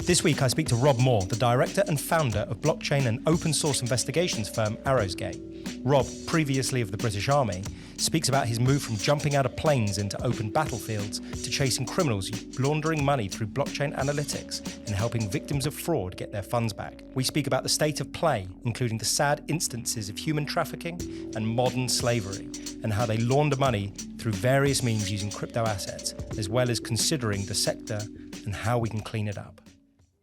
This week I speak to Rob Moore, the director and founder of blockchain and open source investigations firm Arrowsgate. Rob, previously of the British Army, speaks about his move from jumping out of planes into open battlefields to chasing criminals laundering money through blockchain analytics and helping victims of fraud get their funds back. We speak about the state of play, including the sad instances of human trafficking and modern slavery, and how they launder money through various means using crypto assets, as well as considering the sector and how we can clean it up.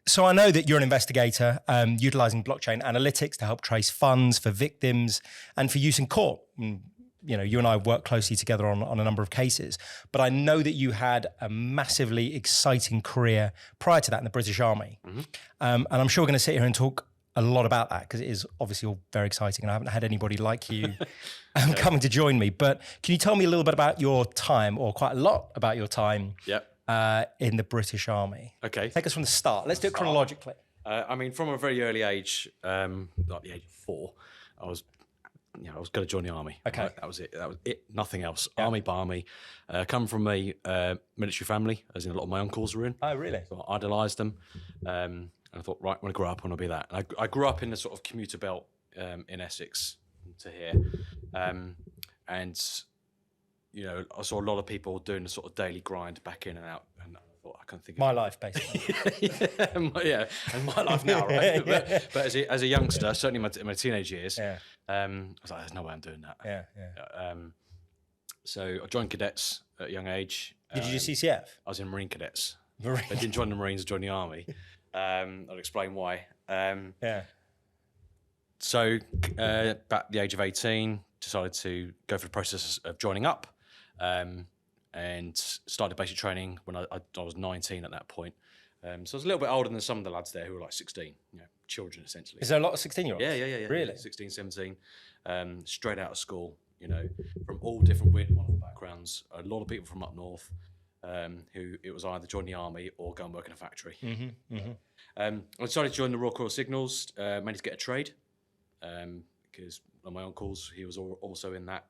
So I know that you're an investigator utilising blockchain analytics to help trace funds for victims and for use in court. You know, you and I work closely together on a number of cases, but I know that you had a massively exciting career prior to that in the British Army. Mm-hmm. And I'm sure we're going to sit here and talk a lot about that because it is obviously all very exciting and I haven't had anybody like you coming to join me. But can you tell me a little bit about your time, or quite a lot about your time in the British Army? Okay. Take us from the start. Let's do it chronologically. I mean, from a very early age, like the age of 4, I was going to join the army. Okay. Right? That was it. Nothing else. Yeah. Army, barmy. Come from a military family, as in a lot of my uncles were in. Oh, really? So I idolised them. And I thought, right, when I grow up, I want to be that. And I grew up in the sort of commuter belt in Essex to here. And, you know, I saw a lot of people doing the sort of daily grind back in and out. And I thought, I can't think of my life, basically. yeah, and my life now, right? But as a youngster, certainly in my teenage years, I was like, there's no way I'm doing that. Yeah. So I joined cadets at a young age. Did you do CCF? I was in Marine cadets. I didn't join the Marines, I joined the Army. I'll explain why. So back at the age of 18, decided to go through the process of joining up. And started basic training when I was 19 at that point. So I was a little bit older than some of the lads there who were like 16, you know, children essentially. Is there a lot of 16-year-olds? Yeah. Really? 16, 17, straight out of school, you know, from all different weird, wonderful backgrounds. A lot of people from up north who it was either join the army or go and work in a factory. I decided to join the Royal Coil Signals, managed to get a trade because one of my uncles, he was also in that,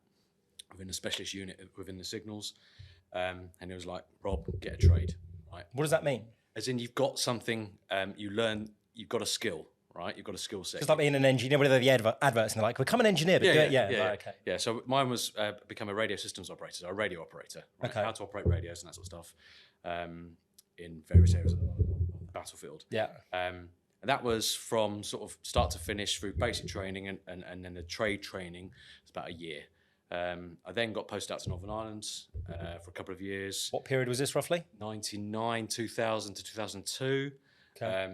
within a specialist unit within the signals. And he was like, Rob, get a trade, right? What does that mean? As in you've got something, you learn, you've got a skill, right? You've got a skill set. Just like being an engineer, whatever the adverts, and they're like, become an engineer, but okay. Yeah, so mine was become a radio systems operator, so a radio operator, right? Okay. How to operate radios and that sort of stuff in various areas of the battlefield. Yeah. And that was from sort of start to finish through basic training and then the trade training. It's about a year. I then got posted out to Northern Ireland for a couple of years. What period was this roughly? 99, 2000 to 2002. Okay.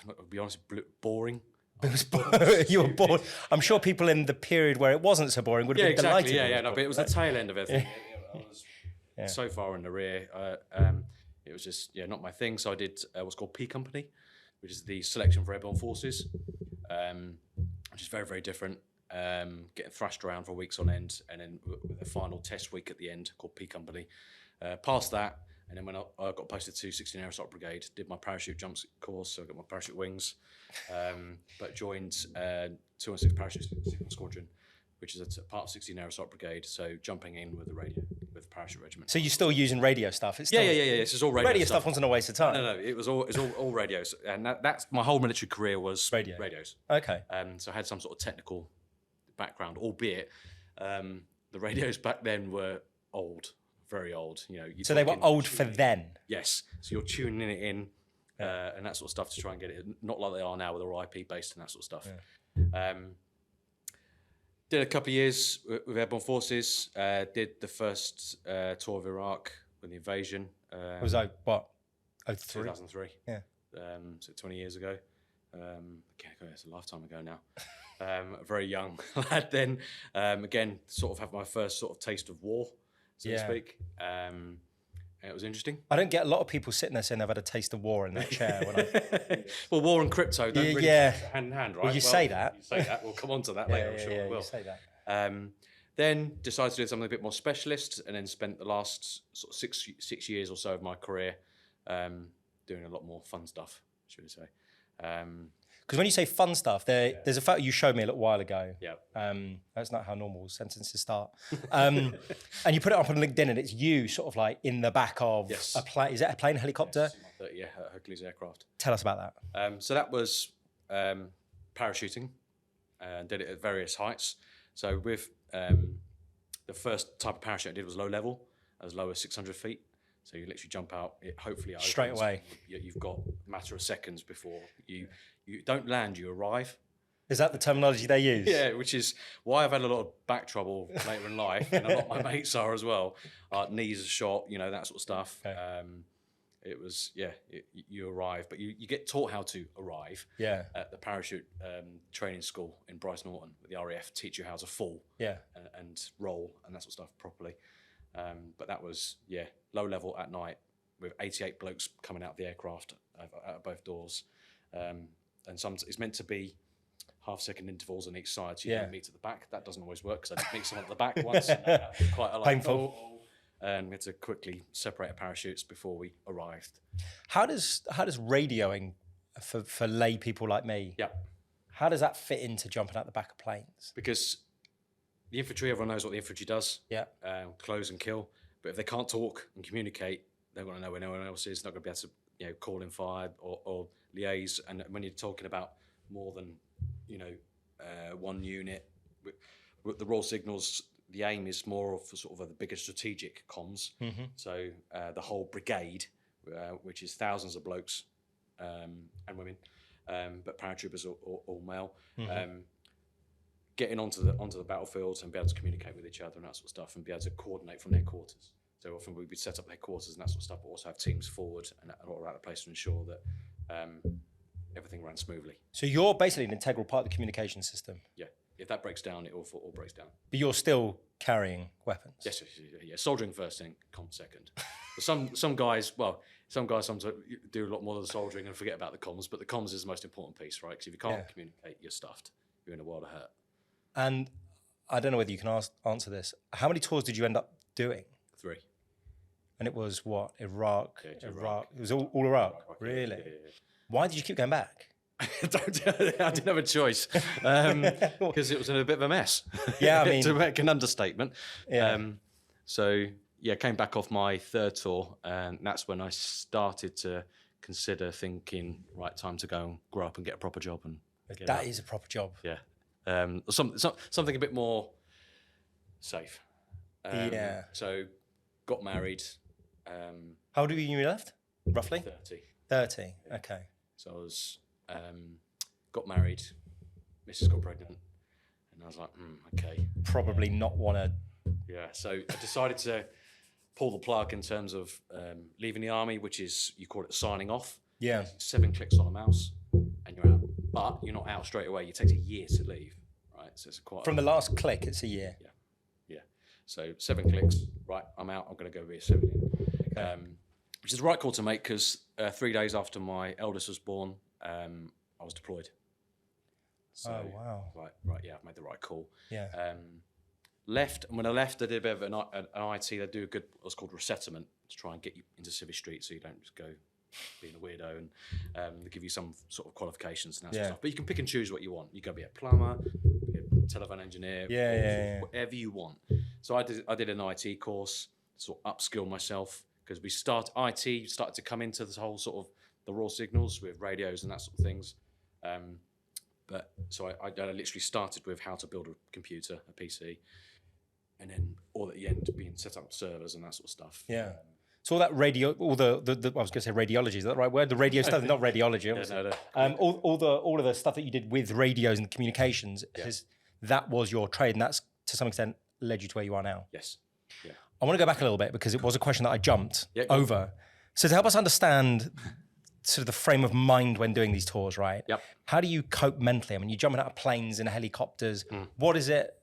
I'll be honest, boring. It was you were bored. I'm sure people in the period where it wasn't so boring would have been delighted. No, but it was the tail end of everything. I was so far in the rear. It was just not my thing. So I did what's called P Company, which is the Selection for Airborne Forces, which is very, very different. Getting thrashed around for weeks on end, and then with a final test week at the end called P Company. Passed that, and then when I got posted to 16 Air Assault Brigade, did my parachute jumps course, so I got my parachute wings, but joined 216 Parachute Signal Squadron, which is a part of 16 Air Assault Brigade, so jumping in with the radio, with the parachute regiment. So you're still using radio stuff? It's still, yeah. This is all radio stuff. wasn't a waste of time. No, it was all radios, and that's my whole military career was radios. Okay. So I had some sort of technical background, albeit the radios back then were old, very old. You know, so they were old for then. Yes, so you're tuning it in and that sort of stuff to try and get it, not like they are now with all IP based and that sort of stuff. Yeah. Did a couple of years with Airborne Forces. Did the first tour of Iraq with the invasion. Was that what? 03? 2003. Yeah. So 20 years ago. It's a lifetime ago now. A very young lad then. Again, sort of have my first sort of taste of war, so to speak. It was interesting. I don't get a lot of people sitting there saying they've had a taste of war in that chair. Well, war and crypto don't really hand in hand, right? Well, you say that. You say that. We'll come on to that later, I'm sure we will. You say that. Then decided to do something a bit more specialist, and then spent the last sort of six years or so of my career doing a lot more fun stuff, should we say. Because when you say fun stuff, there's a photo you showed me a little while ago. Yeah. That's not how normal sentences start. And you put it up on LinkedIn, and it's you sort of like in the back of a plane. Is it a plane, helicopter? Yes, yeah, Hercules aircraft. Tell us about that. So that was parachuting, and did it at various heights. So with the first type of parachute I did was low level, as low as 600 feet. So you literally jump out, hopefully it opens. Straight away. You've got a matter of seconds before you don't land, you arrive. Is that the terminology they use? Yeah, which is why I've had a lot of back trouble later in life, and a lot of my mates are as well. Knees are shot, that sort of stuff. Okay. It was, you arrive, but you get taught how to arrive at the parachute training school in Bryce Norton, with the RAF teach you how to fall and roll and that sort of stuff properly. But that was, low level at night with 88 blokes coming out of the aircraft out of both doors. And it's meant to be half-second intervals on each side, so you don't meet at the back. That doesn't always work, because I did meet someone at the back once. And quite a painful. And we had to quickly separate our parachutes before we arrived. How does radioing for lay people like me? Yeah. How does that fit into jumping out the back of planes? Because the infantry, everyone knows what the infantry does. Yeah. Close and kill. But if they can't talk and communicate, they're going to know where no one else is. Not going to be able to, call in fire or liaise. And when you're talking about more than, one unit, with the raw signals, the aim is more of sort of the bigger strategic comms. Mm-hmm. So the whole brigade, which is thousands of blokes and women, but paratroopers are all male, getting onto the battlefield and be able to communicate with each other and that sort of stuff, and be able to coordinate from their quarters. So often we'd set up their quarters and that sort of stuff, but also have teams forward and all around the place to ensure that everything ran smoothly. So you're basically an integral part of the communication system. Yeah. If that breaks down, it all breaks down. But you're still carrying weapons. Yes. Soldering first, then comms second. But some guys sometimes do a lot more than the soldering and forget about the comms. But the comms is the most important piece, right? Because if you can't communicate, you're stuffed. You're in a world of hurt. And I don't know whether you can answer this. How many tours did you end up doing? 3. And it was what? Iraq. Yeah, Iraq. It was all Iraq. Really? Yeah. Why did you keep going back? I didn't have a choice, because it was in a bit of a mess. Yeah, I mean, to make an understatement. Yeah. Came back off my 3rd tour, and that's when I started to consider thinking, right, time to go and grow up and get a proper job. And that is a proper job. Yeah. Something a bit more safe. So got married. How old were you when you left? Roughly? 30. 30. Okay. So I was got married, Mrs. got pregnant, and I was like, okay. Probably not want to. Yeah, so I decided to pull the plug in terms of leaving the army, which is, you call it signing off. Yeah. 7 clicks on a mouse, and you're out. But you're not out straight away. It takes a year to leave, right? So it's quite. From the last click, it's a year. Yeah. So 7 clicks, right? I'm out. I'm going to go be a civilian. Okay. Which is the right call to make, because 3 days after my eldest was born, I was deployed. So, oh, wow. Right, yeah, I've made the right call. Yeah. Left, and when I left, I did a bit of an IT. They do a good, what's called resettlement, to try and get you into Civic Street, so you don't just go being a weirdo, and they give you some sort of qualifications and that sort of stuff. But you can pick and choose what you want. You can be a plumber, be a telephone engineer, whatever you want. So I did an IT course, sort of upskill myself, because IT started to come into this whole sort of the raw signals with radios and that sort of things. But so I literally started with how to build a computer, a PC, and then all at the end being set up servers and that sort of stuff. Yeah. So all that radio, all the I was going to say radiology, is that the right word? The radio stuff, not radiology. All of the stuff that you did with radios and communications, that was your trade, and that's to some extent led you to where you are now. Yes. Yeah. I want to go back a little bit, because it was a question that I jumped over. So to help us understand sort of the frame of mind when doing these tours, right? Yep. How do you cope mentally? I mean, you're jumping out of planes and helicopters. What is it?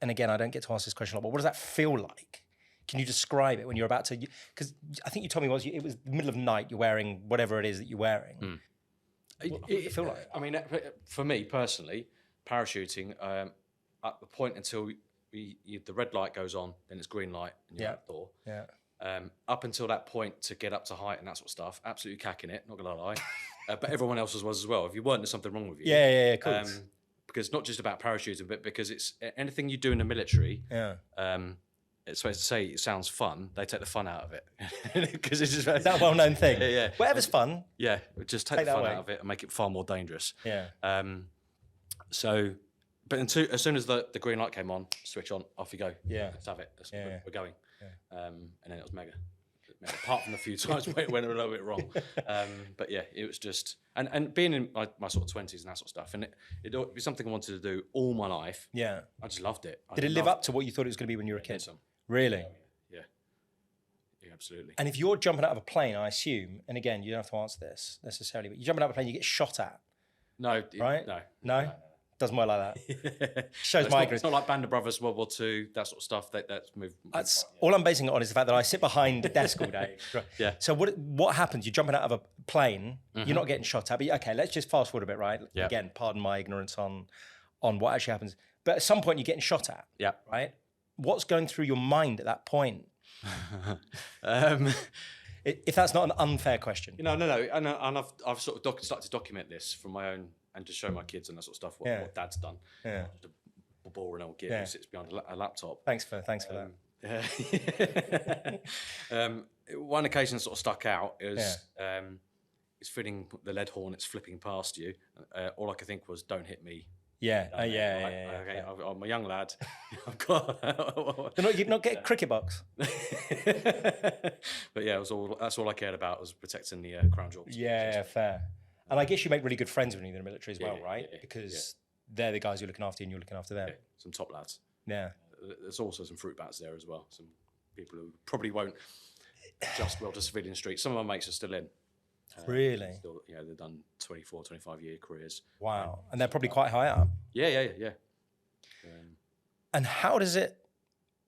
And again, I don't get to ask this question a lot, but what does that feel like? Can you describe it when you're about to? Because I think you told me it was the middle of the night. You're wearing whatever it is that you're wearing. What does it feel like? I mean, for me personally, parachuting, at the point until the red light goes on, then it's green light and you're out the door. Yeah. Up until that point, to get up to height and that sort of stuff, absolutely cacking it, not gonna lie. but everyone else was as well. If you weren't, there's something wrong with you. Yeah, of course. Because not just about parachuting, but because it's anything you do in the military. Yeah. It's supposed to say it sounds fun. They take the fun out of it because it's just Is that a well-known thing? Yeah. Whatever's fun. Yeah, just take the fun out of it and make it far more dangerous. Yeah. But as soon as the green light came on, switch on, off you go. Yeah. Let's have it. We're going. Yeah. And then it was mega. Apart from the few times where it went a little bit wrong. But yeah, it was just, and being in my sort of 20s and that sort of stuff, and it'd be something I wanted to do all my life. Yeah. I just loved it. Did it live up to what you thought it was going to be when you were a kid? Really? Yeah, absolutely. And if you're jumping out of a plane, I assume, and again, you don't have to answer this necessarily, but you're jumping out of a plane, you get shot at. No. Right? No? Doesn't work like that. Shows my ignorance. It's not like Band of Brothers, World War II, that sort of stuff. That's moved. That's all I'm basing it on is the fact that I sit behind a desk all day. Yeah. So what happens? You're jumping out of a plane. You're not getting shot at. But okay, let's just fast forward a bit, right? Yeah. Again, pardon my ignorance on what actually happens. But at some point, you're getting shot at. Yeah. Right. What's going through your mind at that point? If that's not an unfair question. No. And I've sort of started to document this from my own and to show my kids and that sort of stuff what Dad's done. Yeah. Just a boring old git who sits behind a laptop. Thanks for that. Yeah. One occasion that sort of stuck out is it's feeling the lead hornets flipping past you. All I could think was, "Don't hit me." Yeah. Okay, I'm a young lad. I've got. You'd not get a cricket box. But yeah, that's all I cared about was protecting the crown jewels. Yeah, fair. And I guess you make really good friends when you're in the military as well, right? Yeah, because they're the guys you're looking after, and you're looking after them. Yeah, some top lads. Yeah. There's also some fruit bats there as well. Some people who probably won't adjust well to civilian streets. Some of my mates are still in. Really? Still, they've done 24, 25-year careers. Wow. And they're probably quite high up. Yeah. And how does it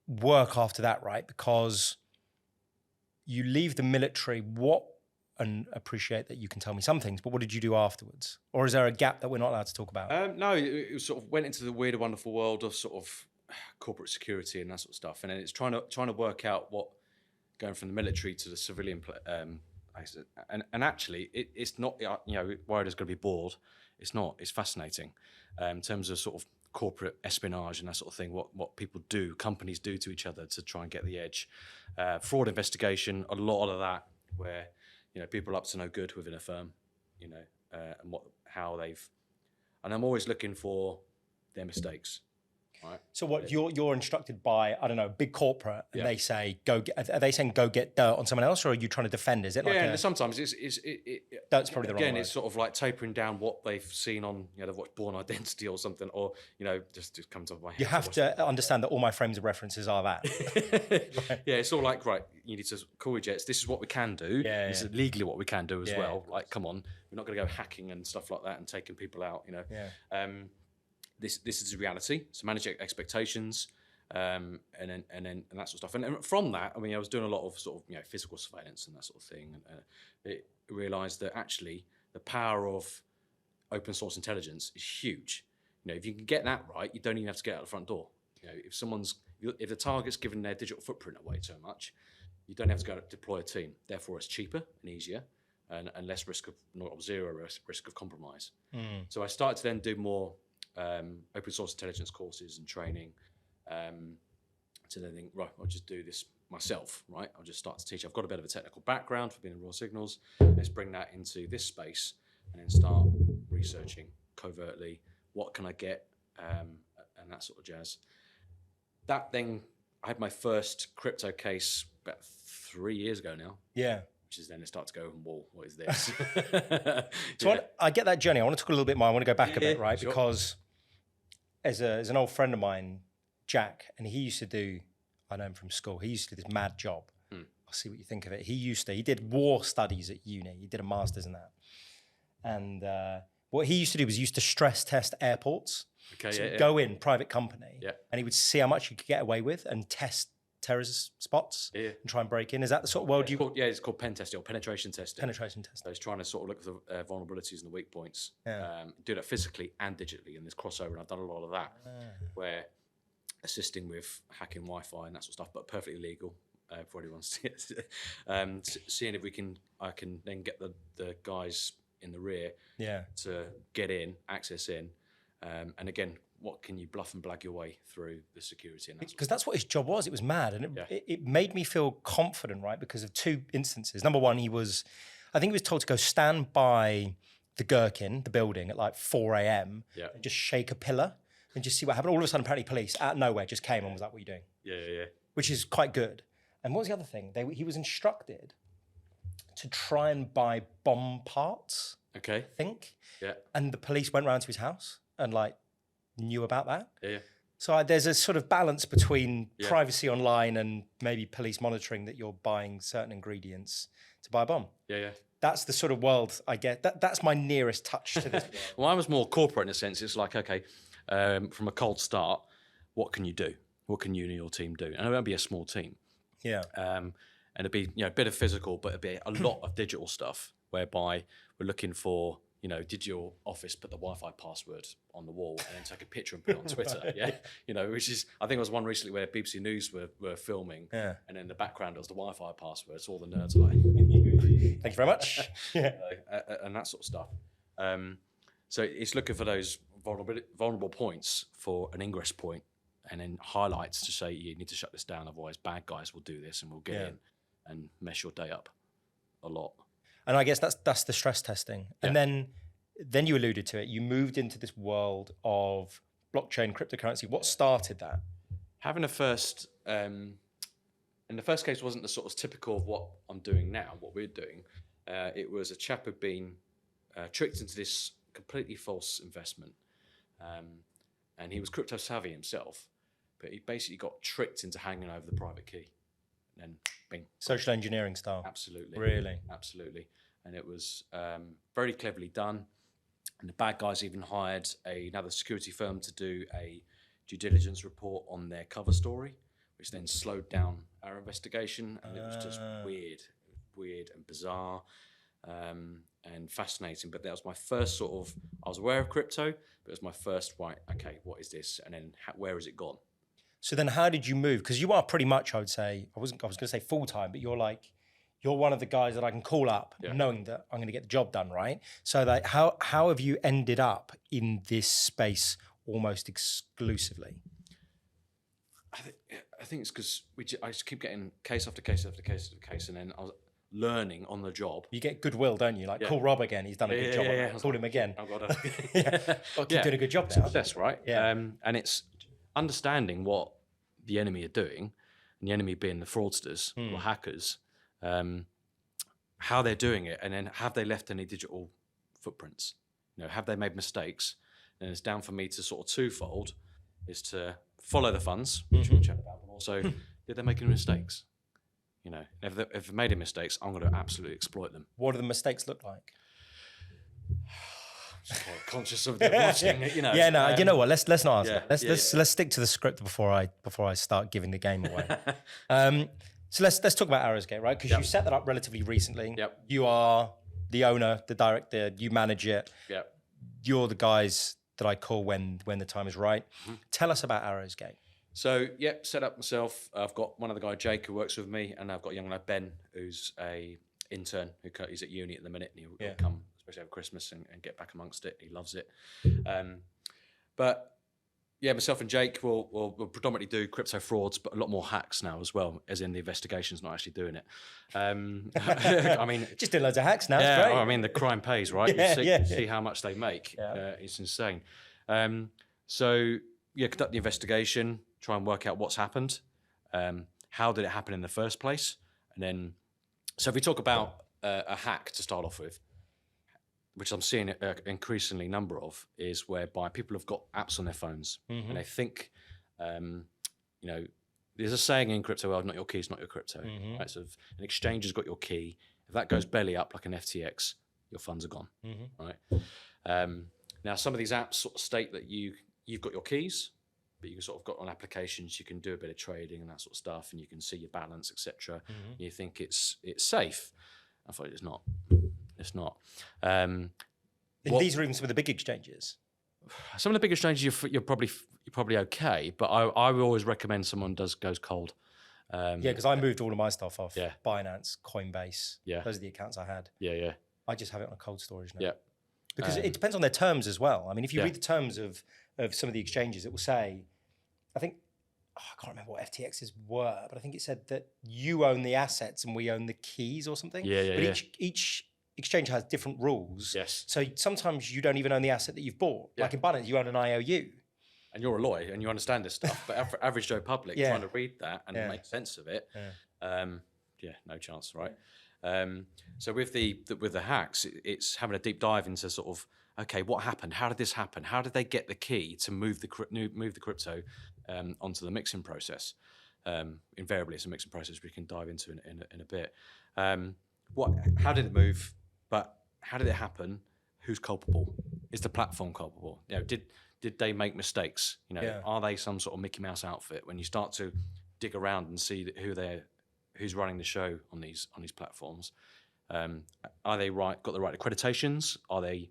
work after that, right? Because you leave the military, and appreciate that you can tell me some things, but what did you do afterwards? Or is there a gap that we're not allowed to talk about? No, it sort of went into the weird, wonderful world of sort of corporate security and that sort of stuff. And then it's trying to work out what going from the military to the civilian and actually, it's not, worried it's going to be bored. It's not. It's fascinating in terms of sort of corporate espionage and that sort of thing, what people do, companies do to each other to try and get the edge. Fraud investigation, a lot of that, where, people are up to no good within a firm, and how they've... And I'm always looking for their mistakes. Right. So what you're instructed by, I don't know, big corporate, and they say are they saying go get dirt on someone else, or are you trying to defend? Is it like sometimes that's probably the wrong word. It's sort of like tapering down what they've seen on, they've watched Born Identity or something, or just come to my head. You have to understand that all my frames of references are that. Right. Yeah, it's all like, right, you need to call your jets. This is what we can do. This is legally what we can do as well. Like, come on, we're not going to go hacking and stuff like that and taking people out. This is reality. So manage expectations, and that sort of stuff. And from that, I was doing a lot of sort of physical surveillance and that sort of thing. And it realised that actually the power of open source intelligence is huge. If you can get that right, you don't even have to get out the front door. If the target's given their digital footprint away so much, you don't have to go deploy a team. Therefore, it's cheaper and easier, and less risk of zero risk of compromise. So I started to then do more open source intelligence courses and training, to then think, right, I'll just do this myself, right? I'll just start to teach. I've got a bit of a technical background for being in Royal Signals. Let's bring that into this space and then start researching covertly. What can I get, and that sort of jazz. That then, I had my first crypto case about 3 years ago now. Yeah. Which is then it starts to go, whoa, what is this? So I get that journey. I want to talk a little bit more. I want to go back a bit, right? Sure. Because as an old friend of mine, Jack, and he used to do, I know him from school, he used to do this mad job. I'll see what you think of it. He did war studies at uni. He did a master's in that. And what he used to do was he used to stress test airports. Okay, so go in, private company, and he would see how much you could get away with and test terrorist spots and try and break in. Is that the sort of world it's called pen testing or penetration testing. Penetration testing. So it's trying to sort of look for the vulnerabilities and the weak points. Do that physically and digitally, and there's crossover, and I've done a lot of that, where assisting with hacking Wi-Fi and that sort of stuff, but perfectly legal for anyone. Seeing if I can then get the guys in the rear Yeah. to get in, access in. And again, what can you bluff and blag your way through the security? Because that's what his job was. It was mad. And Yeah. it made me feel confident, right? Because of two instances. Number one, I think he was told to go stand by the Gherkin, the building, at like 4 a.m. Yeah. and just shake a pillar and just see what happened. All of a sudden, apparently police out of nowhere just came and was like, what are you doing? Yeah. Which is quite good. And what was the other thing? He was instructed to try and buy bomb parts, Okay. I think. Yeah. And the police went round to his house and like knew about that. Yeah. So there's a sort of balance between privacy online and maybe police monitoring that you're buying certain ingredients to buy a bomb. Yeah. That's the sort of world I get. That's my nearest touch to this world. Well, I was more corporate in a sense. It's like, okay, from a cold start, what can you do? What can you and your team do? And it won't be a small team. Yeah. And it'd be, a bit of physical, but it'd be a lot of digital stuff whereby we're looking for, did your office put the Wi-Fi password on the wall and then take a picture and put it on Twitter? Yeah. Which is, I think there was one recently where BBC News were filming and in the background was the Wi-Fi password. So all the nerds are like, thank you very much. Yeah. And that sort of stuff. So it's looking for those vulnerable points for an ingress point and then highlights to say you need to shut this down, otherwise bad guys will do this and will get in and mess your day up a lot. And I guess that's the stress testing. And then you alluded to it. You moved into this world of blockchain cryptocurrency. What started that? Having a first, and the first case wasn't the sort of typical of what I'm doing now, what we're doing. It was a chap who'd been tricked into this completely false investment. And he was crypto savvy himself, but he basically got tricked into handing over the private key. And then, bing. Social engineering style. Absolutely. Really? Absolutely. And it was very cleverly done. And the bad guys even hired another security firm to do a due diligence report on their cover story, which then slowed down our investigation. And it was just weird and bizarre and fascinating. But that was my first I was aware of crypto, but it was my first, right, okay, what is this? And then where has it gone? So then how did you move? Because you are pretty much, I was going to say full-time, but you're one of the guys that I can call up knowing that I'm going to get the job done, right? So like, how have you ended up in this space almost exclusively? I think it's because I just keep getting case after case after case after case, and then I was learning on the job. You get goodwill, don't you? Like, call Rob again. He's done a good job. Call him again. I've got to keep doing a good job now. Success, right? Yeah. And it's understanding what the enemy are doing, and the enemy being the fraudsters or hackers, how they're doing it, and then have they left any digital footprints? Have they made mistakes? And it's down for me to sort of twofold, is to follow the funds, which we'll chat about, but also did they make any mistakes? If they've made any mistakes, I'm going to absolutely exploit them. What do the mistakes look like? Just quite conscious of them watching it, Yeah, no, you know what? Let's not answer. Let's stick to the script before I start giving the game away. So let's talk about Arrowsgate, right? Because you set that up relatively recently. Yep. You are the owner, the director. You manage it. Yep. You're the guys that I call when the time is right. Tell us about Arrowsgate. So, set up myself. I've got one other guy, Jake, who works with me, and I've got a young lad, Ben, who's a intern. He's at uni at the minute, and he'll come, especially over Christmas, and get back amongst it. He loves it. But myself and Jake will predominantly do crypto frauds, but a lot more hacks now as well, as in the investigation's not actually doing it. I mean, just doing loads of hacks now. Yeah, it's great. I mean, the crime pays, right? You see how much they make. Yeah. It's insane. Conduct the investigation, try and work out what's happened. How did it happen in the first place? And then, so if we talk about a hack to start off with, which I'm seeing an increasingly number of, is whereby people have got apps on their phones and they think, there's a saying in crypto world, not your keys, not your crypto. Right? So if an exchange has got your key, if that goes belly up like an FTX, your funds are gone. Right? Now, some of these apps sort of state that you've got your keys, but you can sort of got on applications, you can do a bit of trading and that sort of stuff, and you can see your balance, etc. You think it's safe. I thought it's not. It's not. These are even some of the big exchanges. Some of the big exchanges, you're probably okay, but I would always recommend someone goes cold. Because I moved all of my stuff off Yeah. Binance, Coinbase. Yeah. Those are the accounts I had. Yeah. I just have it on a cold storage now. Yeah. Because it depends on their terms as well. I mean, if you Yeah. read the terms of some of the exchanges, it will say, I think, I can't remember what FTXs were, but I think it said that you own the assets and we own the keys or something. But each exchange has different rules. Yes. So sometimes you don't even own the asset that you've bought. Like in Binance, you own an IOU. And you're a lawyer and you understand this stuff, but for average Joe public trying to read that and make sense of it, no chance, right? So with the hacks, it's having a deep dive into sort of, okay, what happened? How did this happen? How did they get the key to move the crypto onto the mixing process? Invariably, it's a mixing process we can dive into in a bit. How did it move? But how did it happen? Who's culpable? Is the platform culpable? Did they make mistakes? Are they some sort of Mickey Mouse outfit? When you start to dig around and see who's running the show on these platforms, are they got the right accreditations? Are they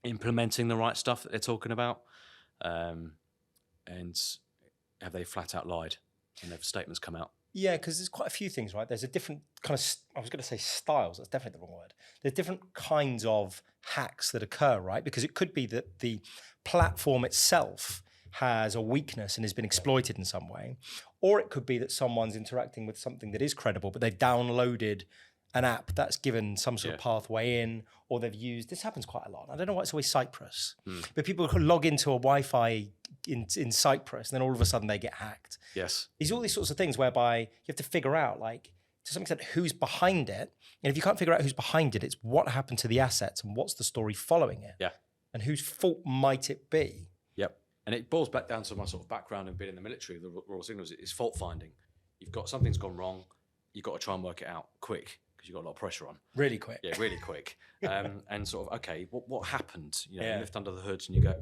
implementing the right stuff that they're talking about? And have they flat out lied when their statements come out? Yeah, because there's quite a few things, right? There's a different kind of, I was going to say styles, that's definitely the wrong word. There's different kinds of hacks that occur, right? Because it could be that the platform itself has a weakness and has been exploited in some way. Or it could be that someone's interacting with something that is credible, but they've downloaded an app that's given some sort of pathway in, or they've used, this happens quite a lot. I don't know why it's always Cyprus, but people could log into a Wi-Fi in Cyprus and then all of a sudden they get hacked. Yes. There's all these sorts of things whereby you have to figure out, like, to some extent, who's behind it. And if you can't figure out who's behind it, it's what happened to the assets and what's the story following it. Yeah. And whose fault might it be? Yep. And it boils back down to my sort of background and being in the military, the Royal Signals, it's fault finding. You've got something's gone wrong, you've got to try and work it out quick because you've got a lot of pressure on. Really quick. Yeah, really quick. And sort of, okay, what happened? You lift under the hoods and you go,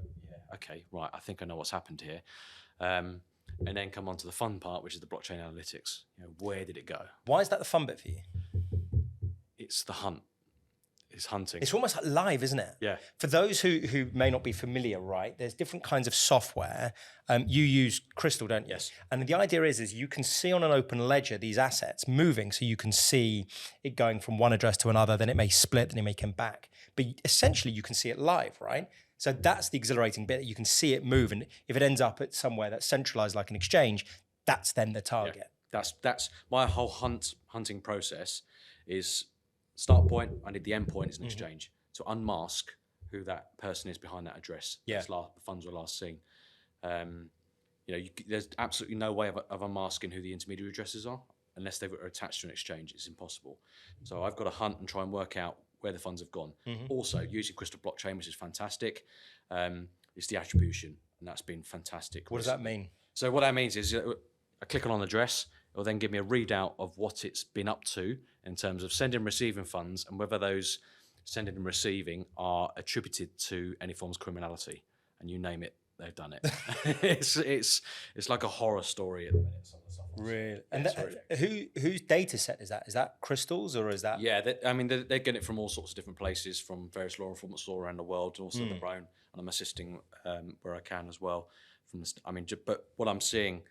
okay, right, I think I know what's happened here. And then come on to the fun part, which is the blockchain analytics. Where did it go? Why is that the fun bit for you? It's the hunt. It's hunting. It's almost like live, isn't it? Yeah. For those who may not be familiar, right, there's different kinds of software. You use Crystal, don't you? Yes. And the idea is you can see on an open ledger these assets moving, so you can see it going from one address to another, then it may split, then it may come back. But essentially you can see it live, right? So that's the exhilarating bit, that you can see it move. And if it ends up at somewhere that's centralized like an exchange, that's then the target. Yeah. That's my whole hunting process is start point, I need the end point is an exchange. To unmask who that person is behind that address. Yeah. The funds were last seen. There's absolutely no way of unmasking who the intermediary addresses are unless they were attached to an exchange. It's impossible. So I've got to hunt and try and work out where the funds have gone. Also, using Crystal Blockchain, which is fantastic, it's the attribution, and that's been fantastic. What does that mean? So what that means is I click on an address, it will then give me a readout of what it's been up to in terms of sending and receiving funds and whether those sending and receiving are attributed to any forms of criminality. And you name it, they've done it. It's like a horror story at the minute. Some of the stuff. Really? And whose data set is that? Is that Crystal's or is that? Yeah, they're getting it from all sorts of different places, from various law enforcement all around the world, also their own. And I'm assisting where I can as well. But what I'm seeing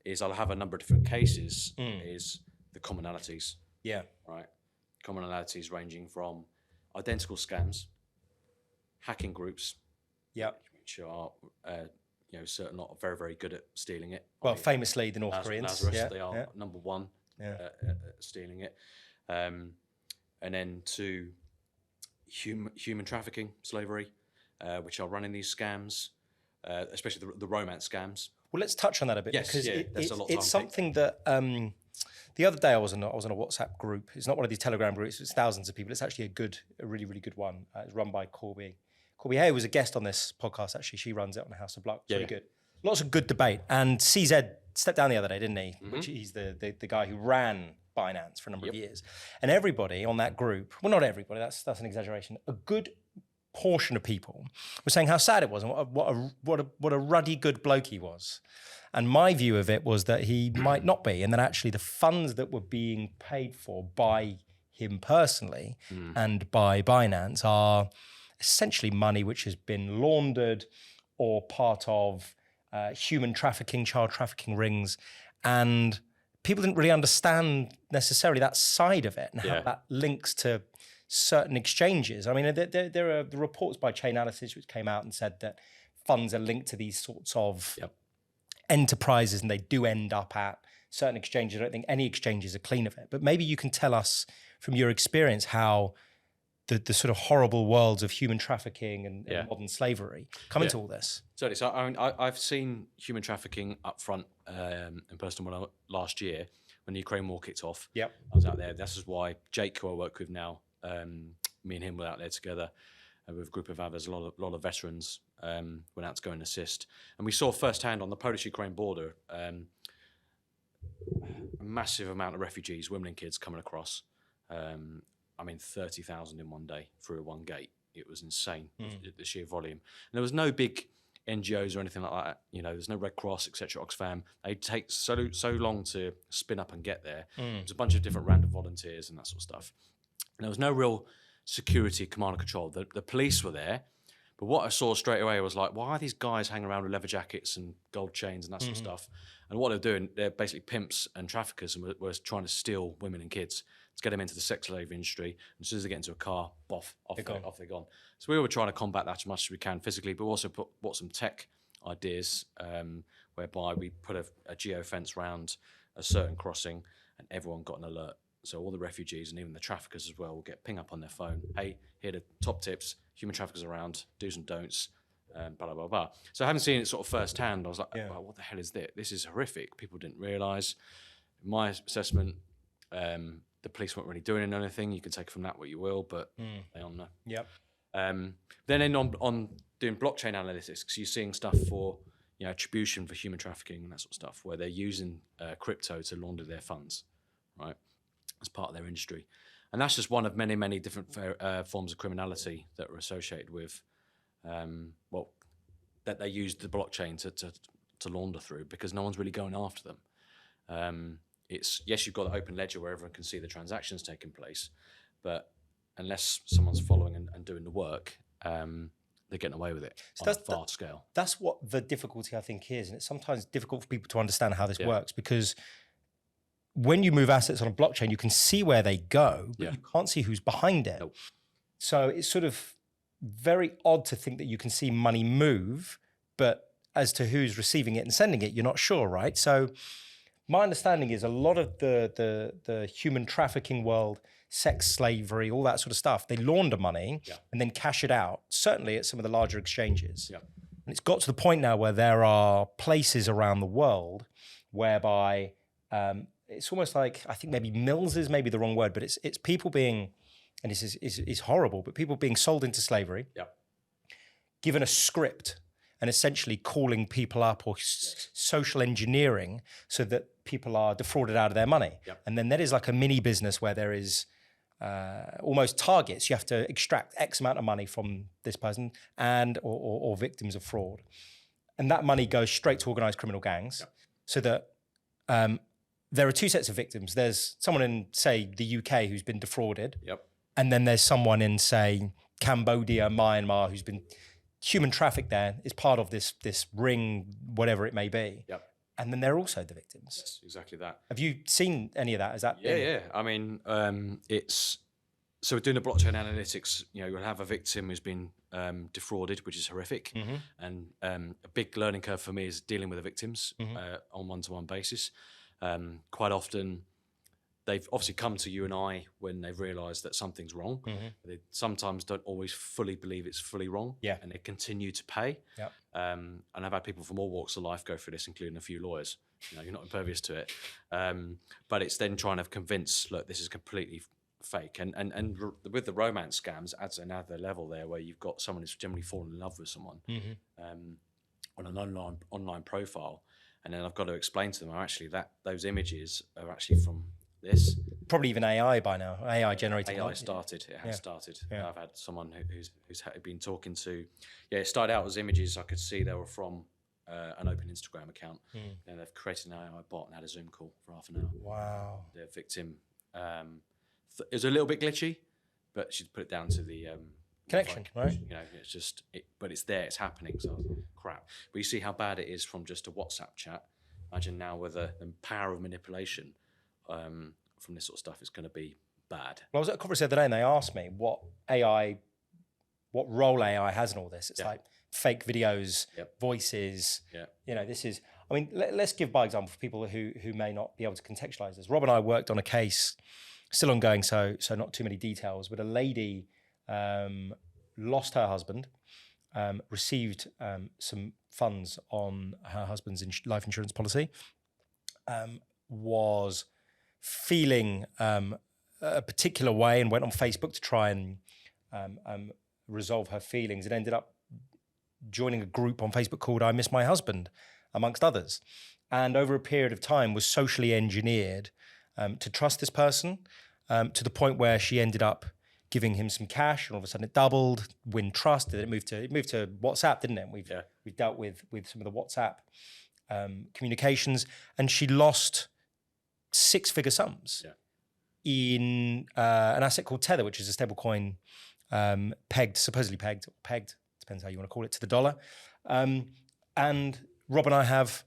is I'll have a number of different cases. Is the commonalities. Yeah. Right. Commonalities ranging from identical scams, hacking groups. Yeah. Which are certain lot are very, very good at stealing it. Well, famously the North Koreans. They are number one at stealing it. And then to human trafficking, slavery, which are running these scams, especially the romance scams. Well, let's touch on that a bit, because it's something that the other day I was on a WhatsApp group. It's not one of these Telegram groups. It's thousands of people. It's actually a really, really good one. It's run by Corby. Corby Hay was a guest on this podcast, actually. She runs it on House of Block. It's really good. Lots of good debate. And CZ stepped down the other day, didn't he? Which he's the guy who ran Binance for a number of years. And everybody on that group, well, not everybody, that's an exaggeration, a good portion of people were saying how sad it was and what a ruddy good bloke he was. And my view of it was that he might not be, and that actually the funds that were being paid for by him personally and by Binance are essentially money which has been laundered or part of human trafficking, child trafficking rings. And people didn't really understand necessarily that side of it and how that links to certain exchanges. I mean, there are the reports by Chainalysis which came out and said that funds are linked to these sorts of enterprises, and they do end up at certain exchanges. I don't think any exchanges are clean of it, but maybe you can tell us from your experience how the sort of horrible worlds of human trafficking and modern slavery come into all this. Certainly. So I mean, I've seen human trafficking up front in person last year when the Ukraine war kicked off. Yep. I was out there. This is why Jake, who I work with now, me and him were out there together with a group of others. A lot of veterans went out to go and assist, and we saw firsthand on the Polish-Ukraine border a massive amount of refugees, women and kids coming across. I mean, 30,000 in one day through one gate. It was insane, the sheer volume. And there was no big NGOs or anything like that. You know, there's no Red Cross, etc. Oxfam. They take so long to spin up and get there. There's a bunch of different random volunteers and that sort of stuff. And there was no real security, command and control. The police were there, but what I saw straight away was like, why are these guys hanging around with leather jackets and gold chains and that sort of stuff? And what they're doing, they're basically pimps and traffickers, and were trying to steal women and kids to get them into the sex slave industry. And as soon as they get into a car, off they're gone. So we were trying to combat that as much as we can physically, but also brought some tech ideas whereby we put a geofence around a certain crossing, and everyone got an alert. So all the refugees and even the traffickers as well will get ping up on their phone. Hey, here are the top tips, human traffickers around, do's and don'ts, blah, blah, blah. So I haven't seen it sort of firsthand. I was like, well, what the hell is this? This is horrific. People didn't realise. In my assessment, the police weren't really doing anything. You can take from that what you will, but they don't know. Yep. Then on doing blockchain analytics, so you're seeing stuff for attribution for human trafficking and that sort of stuff, where they're using crypto to launder their funds, right, as part of their industry. And that's just one of many, many different forms of criminality that are associated with, that they use the blockchain to launder through, because no one's really going after them. It's, yes, you've got the open ledger where everyone can see the transactions taking place, but unless someone's following and doing the work, they're getting away with it on a vast scale. That's what the difficulty, I think, is. And it's sometimes difficult for people to understand how this works, because when you move assets on a blockchain, you can see where they go, but you can't see who's behind it. Nope. So it's sort of very odd to think that you can see money move, but as to who's receiving it and sending it, you're not sure, right? So my understanding is a lot of the human trafficking world, sex slavery, all that sort of stuff, they launder money and then cash it out, certainly at some of the larger exchanges. And it's got to the point now where there are places around the world whereby it's almost like, I think maybe mills is maybe the wrong word, but it's people being, and this is horrible, but people being sold into slavery, given a script and essentially calling people up, or social engineering so that people are defrauded out of their money. And then there is like a mini business where there is almost targets. You have to extract X amount of money from this person or victims of fraud. And that money goes straight to organized criminal gangs, so that there are two sets of victims. There's someone in, say, the UK who's been defrauded. And then there's someone in, say, Cambodia, Myanmar, who's been human trafficked there, is part of this ring, whatever it may be. And then they're also the victims. Yes, exactly that. Have you seen any of that? Is that yeah. I mean, so we're doing the blockchain analytics. You'll have a victim who's been defrauded, which is horrific, and a big learning curve for me is dealing with the victims on one-to-one basis. Quite often, they've obviously come to you and I when they've realised that something's wrong. They sometimes don't always fully believe it's fully wrong, and they continue to pay. And I've had people from all walks of life go through this, including a few lawyers. You're not impervious to it, but it's then trying to convince, look, this is completely fake. And with the romance scams, adds another level there, where you've got someone who's generally fallen in love with someone on an online profile, and then I've got to explain to them, actually, that those images are actually from this. Probably even AI by now, AI generated. AI started, it has started. I've had someone who's been talking to, it started out as images. I could see they were from an open Instagram account, and they've created an AI bot and had a Zoom call for half an hour. Wow. The victim, it was a little bit glitchy, but she'd put it down to the connection, right? It's just, but it's there, it's happening. So I was like, crap. But you see how bad it is from just a WhatsApp chat. Imagine now with the power of manipulation from this sort of stuff is going to be bad. Well, I was at a conference the other day and they asked me what role AI has in all this. It's like fake videos, voices. Yeah. This is, I mean, let's give by example for people who may not be able to contextualize this. Rob and I worked on a case, still ongoing, so not too many details, but a lady lost her husband, received some funds on her husband's life insurance policy, was feeling a particular way and went on Facebook to try and resolve her feelings, and ended up joining a group on Facebook called I Miss My Husband, amongst others. And over a period of time was socially engineered to trust this person to the point where she ended up giving him some cash, and all of a sudden it doubled, win trust. It moved to WhatsApp, didn't it? We've dealt with some of the WhatsApp communications, and she lost six-figure sums in an asset called Tether, which is a stable coin supposedly pegged, depends how you want to call it, to the dollar. And Rob and I have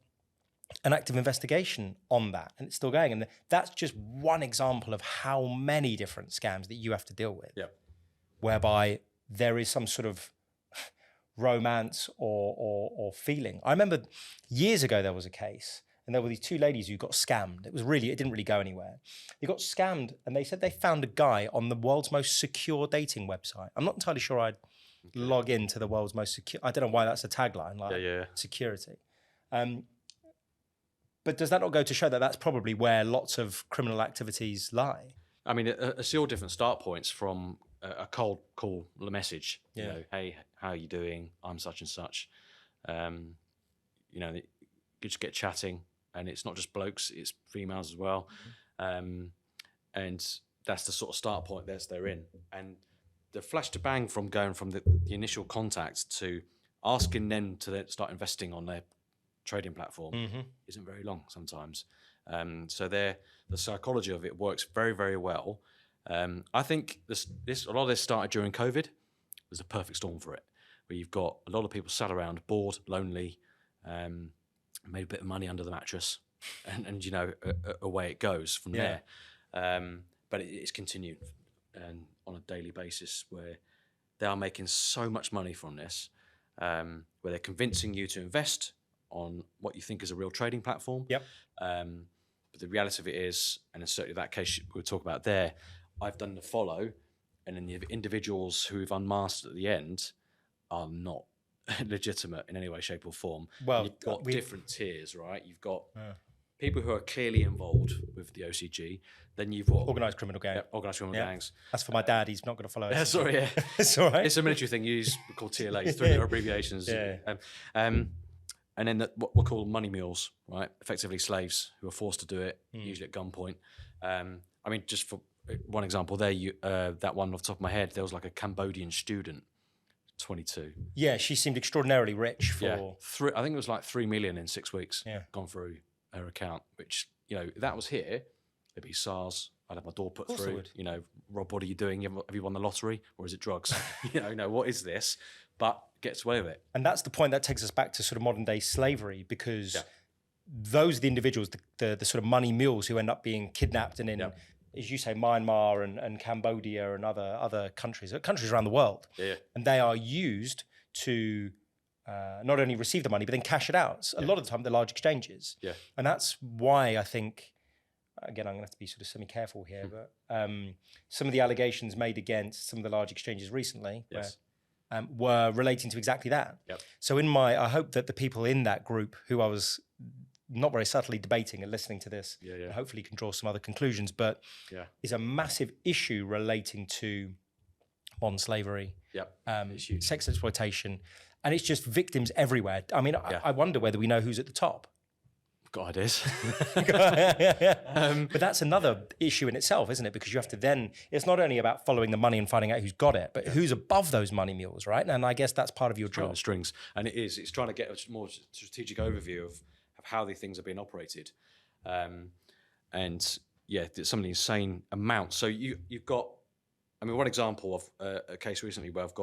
an active investigation on that, and it's still going. And that's just one example of how many different scams that you have to deal with, whereby there is some sort of romance or feeling. I remember years ago there was a case, and there were these two ladies who got scammed. It didn't really go anywhere. They got scammed, and they said they found a guy on the world's most secure dating website. I'm not entirely sure I'd log into the world's most secure. I don't know why that's a tagline, like security. But does that not go to show that that's probably where lots of criminal activities lie? I mean, it's all different start points from a cold call message. You know, hey, how are you doing? I'm such and such. You know, you just get chatting, and it's not just blokes, it's females as well. And that's the sort of start point they're in. And the flash to bang from going from the initial contact to asking them to then start investing on their trading platform isn't very long sometimes. So the psychology of it works very, very well. I think a lot of this started during COVID. It was a perfect storm for it, where you've got a lot of people sat around, bored, lonely, made a bit of money under the mattress, and you know, away it goes from there. But it's continued on a daily basis, where they are making so much money from this, where they're convincing you to invest on what you think is a real trading platform. But the reality of it is, and certainly that case we were talking about there, I've done the follow, and then the individuals who have unmasked at the end are not legitimate in any way, shape or form. Well, you've got different tiers, right? You've got people who are clearly involved with the OCG. Then you've got organised criminal gang. Organised criminal gangs. That's for my dad. He's not going to follow us. Sorry, it's all right. It's a military thing. You use called TLAs, three abbreviations. And then what we're called money mules, right? Effectively slaves who are forced to do it, usually at gunpoint. I mean, just for one example there, that one off the top of my head, there was like a Cambodian student, 22. Yeah, she seemed extraordinarily rich for... I think it was like 3 million in 6 weeks gone through her account, which, you know, if that was here, it'd be SARS. I'd have my door put through. You know, Rob, what are you doing? Have you won the lottery, or is it drugs? You know, what is this? But gets away with it. And that's the point that takes us back to sort of modern day slavery, because those are the individuals, the sort of money mules who end up being kidnapped and in, as you say, Myanmar and Cambodia and other countries around the world. And they are used to not only receive the money, but then cash it out. A lot of the time, they're large exchanges. And that's why I think, again, I'm going to have to be sort of semi-careful here, but some of the allegations made against some of the large exchanges recently were relating to exactly that. So I hope that the people in that group who I was not very subtly debating and listening to this, hopefully can draw some other conclusions, but is a massive issue relating to modern slavery, sex exploitation, and it's just victims everywhere. I mean, I wonder whether we know who's at the top. Got ideas. But that's another issue in itself, isn't it? Because you have to then, it's not only about following the money and finding out who's got it, but who's above those money mules, right? And I guess that's part of your job. The strings. And it's trying to get a more strategic overview of how these things are being operated. And yeah, some of the insane amounts. So you've got, I mean, one example of a case recently where I've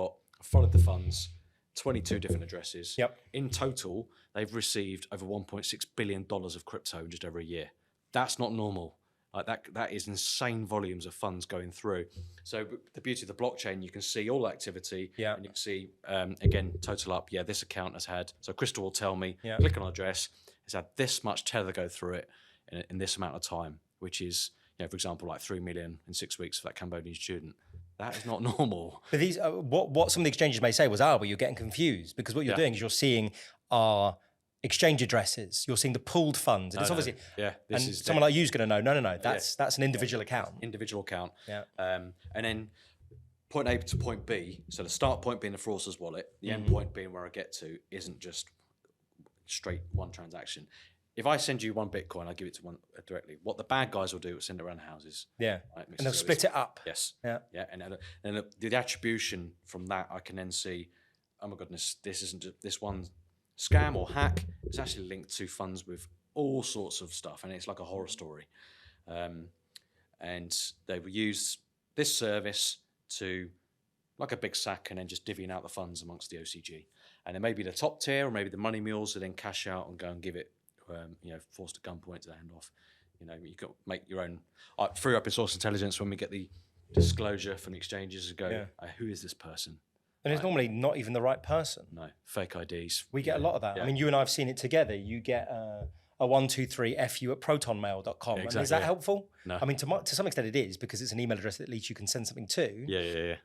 followed the funds, 22 different addresses. In total, they've received over $1.6 billion of crypto in just over a year. That's not normal. Like that is insane volumes of funds going through. So the beauty of the blockchain, you can see all activity, and you can see again total up. Yeah, this account has had. So Crystal will tell me. Click on address. It's had this much tether go through it in this amount of time, which is, for example, like 3 million in 6 weeks for that Cambodian student. That is not normal. But these, what some of the exchanges may say was, but you're getting confused, because what you're doing is you're seeing our exchange addresses, you're seeing the pooled funds, and it's obviously this is someone like you's going to know. No, that's an individual account. Individual account. And then point A to point B. So the start point being the fraudster's wallet, the end point being where I get to isn't just straight one transaction. If I send you one Bitcoin, I give it to one directly. What the bad guys will do is send it around the houses. Right, and they'll split it up. Yes. Yeah. And the attribution from that, I can then see, oh my goodness, this isn't just this one scam or hack. It's actually linked to funds with all sorts of stuff, and it's like a horror story. And they will use this service to, like a big sack, and then just divvying out the funds amongst the OCG. And then maybe the top tier, or maybe the money mules, will then cash out and go and give it, forced at gunpoint to the hand off. You got to make your own. Through open source intelligence, when we get the disclosure from the exchanges, go, who is this person? And it's normally not even the right person. No, fake IDs. We get a lot of that. I mean, you and I have seen it together. You get a 123fu at protonmail.com. Exactly, and is that helpful? No. I mean, to some extent it is, because it's an email address that at least you can send something to. Yeah.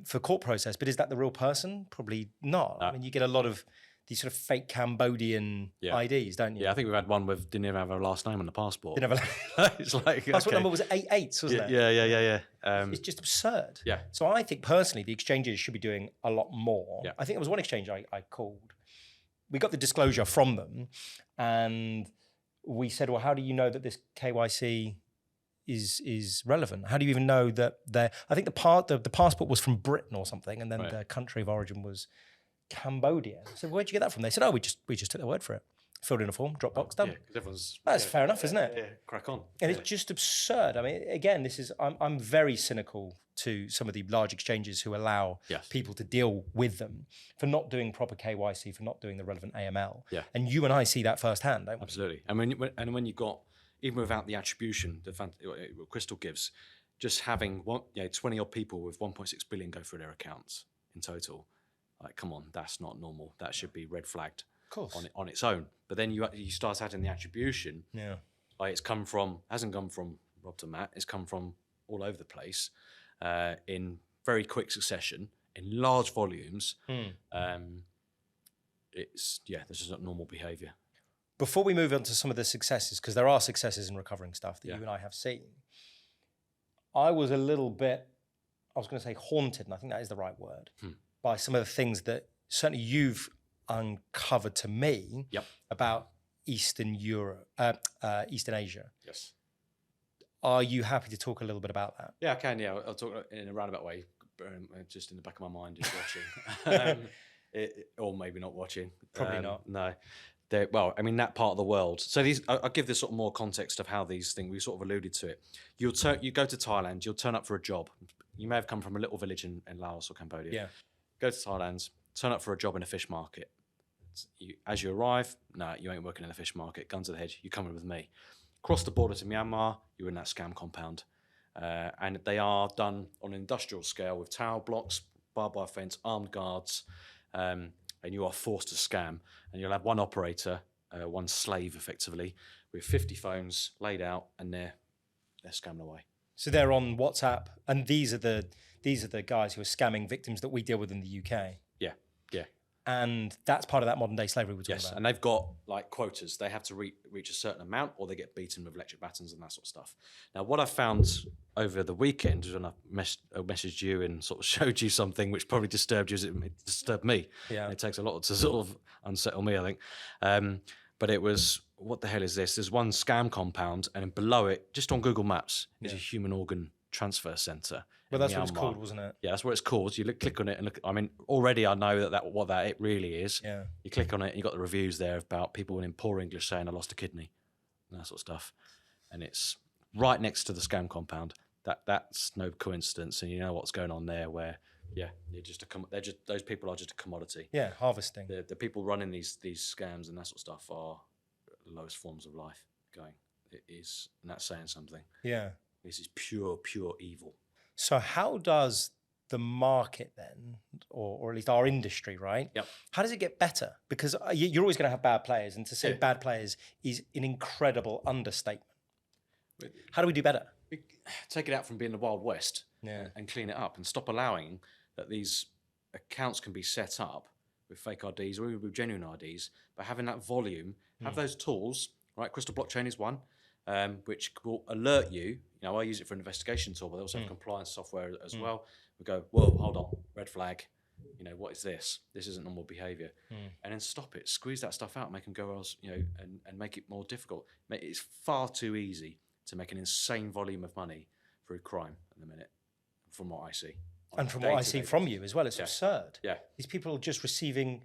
For court process. But is that the real person? Probably not. I mean, you get a lot of these sort of fake Cambodian IDs, don't you? Yeah, I think we've had one with didn't even have a last name on the passport. Didn't have a It's like, passport number was 88s, wasn't it? Yeah. It's just absurd. Yeah. So I think personally the exchanges should be doing a lot more. Yeah. I think there was one exchange I called. We got the disclosure from them, and we said, well, how do you know that this KYC is relevant? How do you even know that I think the passport was from Britain or something, and then the country of origin was Cambodia. So where'd you get that from? They said, we just took their word for it. Filled in a form, Dropbox, done. That's fair enough, isn't it? Yeah, crack on. And it's just absurd. I mean, again, I'm very cynical to some of the large exchanges who allow people to deal with them for not doing proper KYC, for not doing the relevant AML. Yeah. And you and I see that firsthand, don't we? Absolutely. And when you got, even without the attribution that Crystal gives, just having 20 odd people with 1.6 billion go through their accounts in total. Like, come on, that's not normal. That should be red flagged, of course, on its own. But then you start adding the attribution. Yeah, like hasn't come from Rob to Matt. It's come from all over the place, in very quick succession, in large volumes. This is not normal behaviour. Before we move on to some of the successes, because there are successes in recovering stuff that you and I have seen, I was a little bit, I was going to say haunted, and I think that is the right word, by some of the things that certainly you've uncovered to me about Eastern Asia. Yes. Are you happy to talk a little bit about that? Yeah, I can. Yeah, I'll talk in a roundabout way, just in the back of my mind, just watching, or maybe not watching. Probably not. No. Well, I mean, that part of the world. So I'll give this sort of more context of how these things, we sort of alluded to it. You go to Thailand, you'll turn up for a job. You may have come from a little village in Laos or Cambodia. Yeah. Go to Thailand, turn up for a job in a fish market. As you arrive, no, you ain't working in the fish market. Guns to the head, you're coming with me. Cross the border to Myanmar, you're in that scam compound. And they are done on an industrial scale with tower blocks, barbed wire fence, armed guards, and you are forced to scam. And you'll have one operator, one slave effectively, with 50 phones laid out, and they're scamming away. So they're on WhatsApp, and these are the guys who are scamming victims that we deal with in the UK. Yeah. And that's part of that modern day slavery we're talking about. And they've got like quotas. They have to reach a certain amount, or they get beaten with electric batons and that sort of stuff. Now, what I found over the weekend when I messaged you and sort of showed you something which probably disturbed you, as it disturbed me. Yeah. And it takes a lot to sort of unsettle me, I think. But it was, what the hell is this? There's one scam compound, and below it, just on Google Maps, is a human organ transfer centre. Well, that's what it's called, wasn't it? Yeah, that's what it's called. You click on it and look. I mean, already I know what it really is. Yeah. You click on it and you got the reviews there about people in poor English saying I lost a kidney, and that sort of stuff. And it's right next to the scam compound. That's no coincidence, and you know what's going on there. Where those people are just a commodity. Yeah, harvesting. The people running these scams and that sort of stuff are the lowest forms of life going. and that's saying something. Yeah. This is pure evil. So how does the market then, or at least our industry, right? Yep. How does it get better? Because you're always going to have bad players, and to say bad players is an incredible understatement. How do we do better? Take it out from being the Wild West and clean it up and stop allowing that these accounts can be set up with fake IDs or even with genuine IDs, but having that volume, have those tools, right? Crystal blockchain is one, which will alert you. You know, I use it for an investigation tool, but they also have compliance software as well. We go, whoa, hold on, red flag. You know, what is this? This isn't normal behaviour. And then stop it, squeeze that stuff out, make them go else, you know, and make it more difficult. It's far too easy to make an insane volume of money through crime at the minute, from what I see. And from what I see from you as well, it's absurd. Yeah. These people are just receiving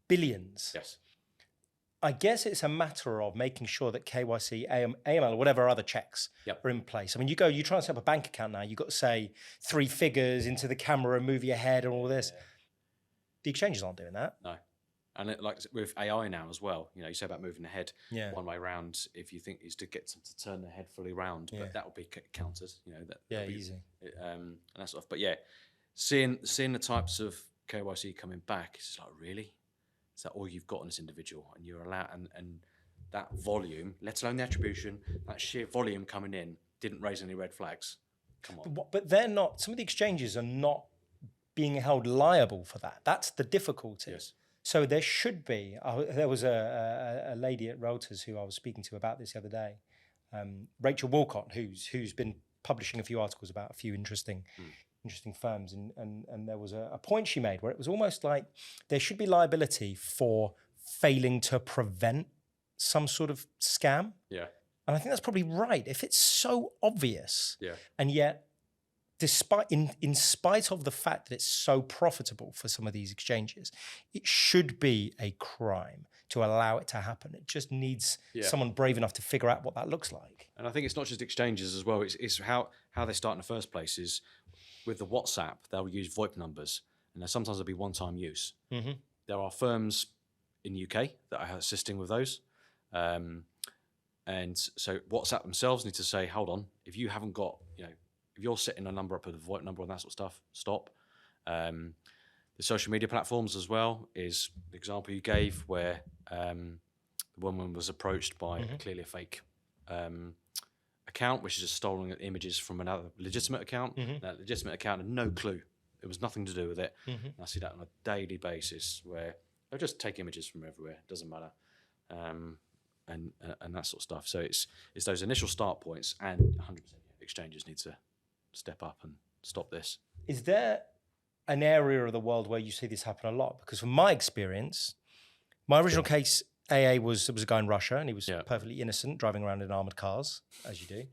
billions. Yes. I guess it's a matter of making sure that KYC, AML, or whatever other checks are in place. I mean, you try and set up a bank account now, you've got to say 3 figures into the camera and move your head and all this. The exchanges aren't doing that. No. And like with AI now as well, you know, you say about moving the head one way round, if you think is to get them to turn their head fully round, but that will be countered, you know. That easy. And that sort of, but yeah, seeing the types of KYC coming back, it's like, really? Is that all you've got on this individual? And you're allowed, and that volume, let alone the attribution, that sheer volume coming in, didn't raise any red flags. Come on. But they're not, some of the exchanges are not being held liable for that. That's the difficulty. Yes. So there should be, there was a lady at Reuters who I was speaking to about this the other day, Rachel Walcott, who's been publishing a few articles about a few interesting firms. And there was a point she made where it was almost like there should be liability for failing to prevent some sort of scam. Yeah. And I think that's probably right. If it's so obvious, and yet despite in spite of the fact that it's so profitable for some of these exchanges, it should be a crime to allow it to happen. It just needs someone brave enough to figure out what that looks like. And I think it's not just exchanges as well. It's how they start in the first place is with the WhatsApp, they'll use VoIP numbers, and sometimes they'll be one-time use. There are firms in the UK that are assisting with those. And so WhatsApp themselves need to say, hold on, if you haven't got, you know, if you're setting a number up with a VoIP number and that sort of stuff, stop. The social media platforms as well is the example you gave where the woman was approached by clearly a fake account, which is just stolen images from another legitimate account. That legitimate account had no clue. It was nothing to do with it. And I see that on a daily basis where they'll just take images from everywhere. It doesn't matter. And that sort of stuff. So it's those initial start points, and 100% exchanges need to step up and stop this. Is there an area of the world where you see this happen a lot? Because from my experience, my original case, AA was a guy in Russia, and he was perfectly innocent, driving around in armored cars, as you do.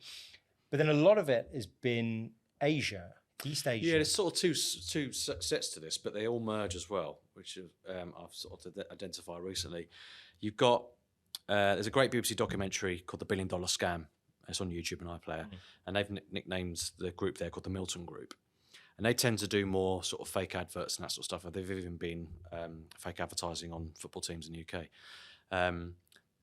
But then a lot of it has been Asia, East Asia. Yeah, there's sort of two sets to this, but they all merge as well, which I've sort of identified recently. You've got there's a great BBC documentary called The $1 Billion Scam. It's on YouTube and iPlayer, and they've nicknamed the group there called the Milton Group. And they tend to do more sort of fake adverts and that sort of stuff. They've even been fake advertising on football teams in the UK.